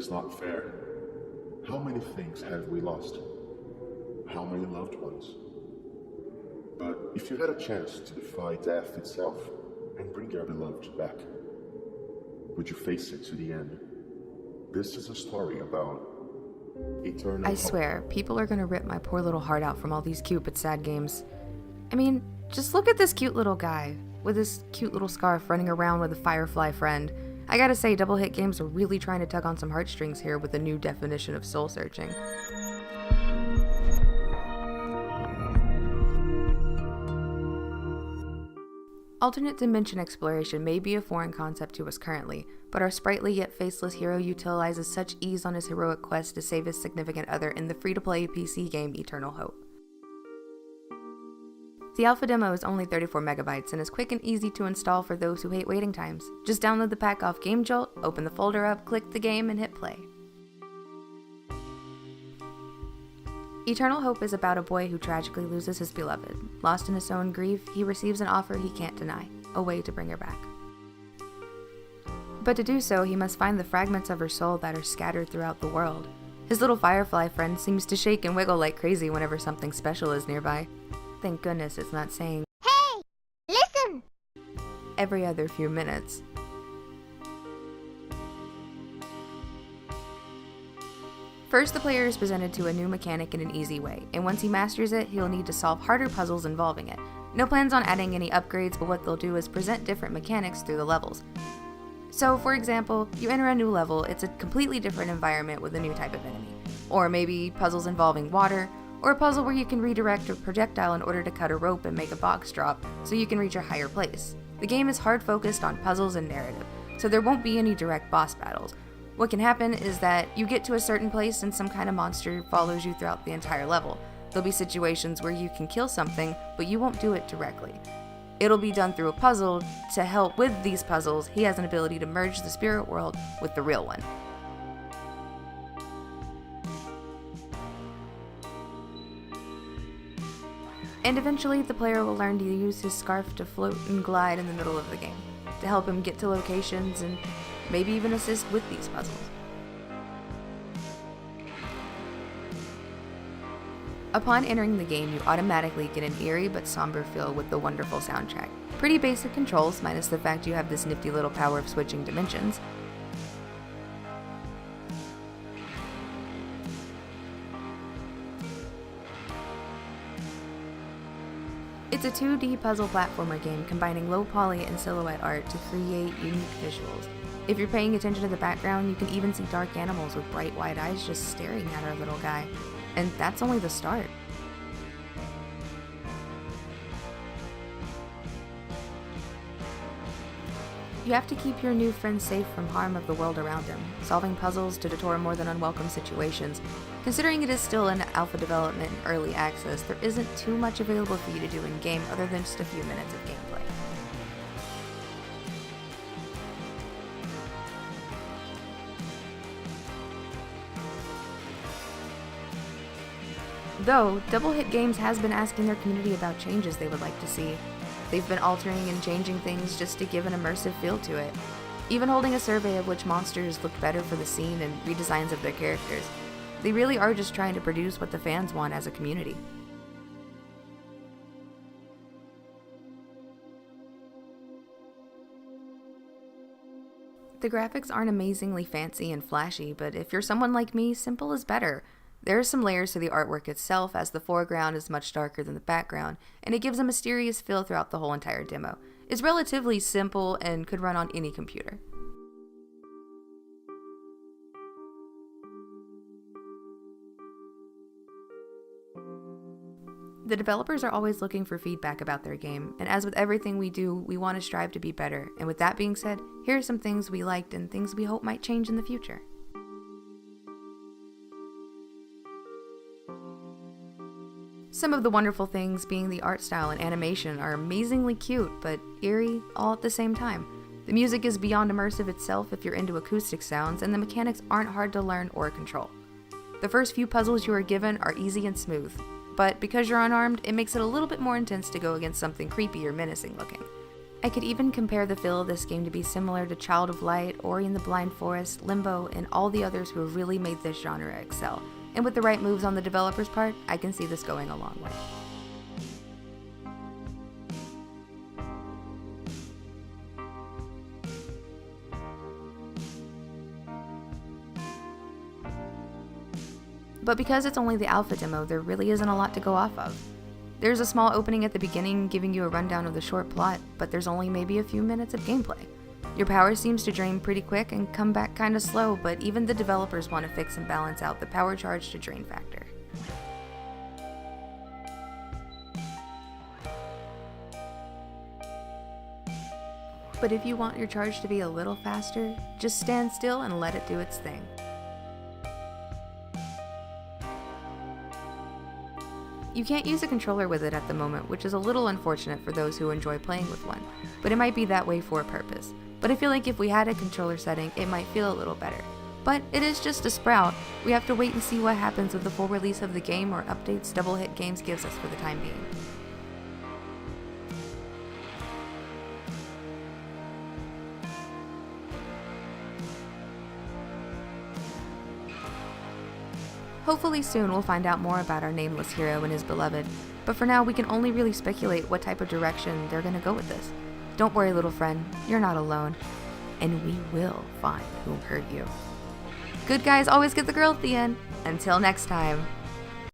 is not fair. How many things have we lost? How many loved ones? But if you had a chance to defy death itself and bring your beloved back, would you face it to the end? This is a story about eternal I hope. swear, people are gonna rip my poor little heart out from all these cute but sad games. I mean, just look at this cute little guy with his cute little scarf running around with a firefly friend. I gotta say, Double Hit Games are really trying to tug on some heartstrings here with a new definition of soul searching. Alternate dimension exploration may be a foreign concept to us currently, but our sprightly yet faceless hero utilizes such ease on his heroic quest to save his significant other in the free-to-play PC game Eternal Hope. The alpha demo is only 34 megabytes and is quick and easy to install for those who hate waiting times. Just download the pack off GameJolt, open the folder up, click the game, and hit play. Eternal Hope is about a boy who tragically loses his beloved. Lost in his own grief, he receives an offer he can't deny, a way to bring her back. But to do so, he must find the fragments of her soul that are scattered throughout the world. His little firefly friend seems to shake and wiggle like crazy whenever something special is nearby. Thank goodness it's not saying, Hey! Listen! every other few minutes. First, the player is presented to a new mechanic in an easy way, and once he masters it, he'll need to solve harder puzzles involving it. No plans on adding any upgrades, but what they'll do is present different mechanics through the levels. So, for example, you enter a new level, it's a completely different environment with a new type of enemy. Or maybe puzzles involving water, or a puzzle where you can redirect a projectile in order to cut a rope and make a box drop so you can reach a higher place. The game is hard focused on puzzles and narrative, so there won't be any direct boss battles. What can happen is that you get to a certain place and some kind of monster follows you throughout the entire level. There'll be situations where you can kill something, but you won't do it directly. It'll be done through a puzzle. To help with these puzzles, he has an ability to merge the spirit world with the real one. And eventually, the player will learn to use his scarf to float and glide in the middle of the game, to help him get to locations and maybe even assist with these puzzles. Upon entering the game, you automatically get an eerie but somber feel with the wonderful soundtrack. Pretty basic controls, minus the fact you have this nifty little power of switching dimensions. It's a 2D puzzle platformer game combining low poly and silhouette art to create unique visuals. If you're paying attention to the background, you can even see dark animals with bright white eyes just staring at our little guy. And that's only the start. You have to keep your new friend safe from harm of the world around him, solving puzzles to detour more than unwelcome situations. Considering it is still in alpha development and early access, there isn't too much available for you to do in-game other than just a few minutes of gameplay. Though, Double Hit Games has been asking their community about changes they would like to see. They've been altering and changing things just to give an immersive feel to it, even holding a survey of which monsters looked better for the scene and redesigns of their characters. They really are just trying to produce what the fans want as a community. The graphics aren't amazingly fancy and flashy, but if you're someone like me, simple is better. There are some layers to the artwork itself, as the foreground is much darker than the background, and it gives a mysterious feel throughout the whole entire demo. It's relatively simple and could run on any computer. The developers are always looking for feedback about their game, and as with everything we do, we want to strive to be better. And with that being said, here are some things we liked and things we hope might change in the future. Some of the wonderful things being the art style and animation are amazingly cute, but eerie all at the same time. The music is beyond immersive itself if you're into acoustic sounds, and the mechanics aren't hard to learn or control. The first few puzzles you are given are easy and smooth, but because you're unarmed, it makes it a little bit more intense to go against something creepy or menacing looking. I could even compare the feel of this game to be similar to Child of Light, Ori and the Blind Forest, Limbo, and all the others who have really made this genre excel. And with the right moves on the developer's part, I can see this going a long way. But because it's only the alpha demo, there really isn't a lot to go off of. There's a small opening at the beginning giving you a rundown of the short plot, but there's only maybe a few minutes of gameplay. Your power seems to drain pretty quick and come back kinda slow, but even the developers want to fix and balance out the power charge to drain factor. But if you want your charge to be a little faster, just stand still and let it do its thing. You can't use a controller with it at the moment, which is a little unfortunate for those who enjoy playing with one, but it might be that way for a purpose. But I feel like if we had a controller setting, it might feel a little better. But it is just a Sprout. We have to wait and see what happens with the full release of the game or updates Double Hit Games gives us for the time being. Hopefully soon we'll find out more about our nameless hero and his beloved, but for now we can only really speculate what type of direction they're gonna go with this. Don't worry, little friend, you're not alone, and we will find whom hurt you. Good guys always get the girl at the end. Until next time.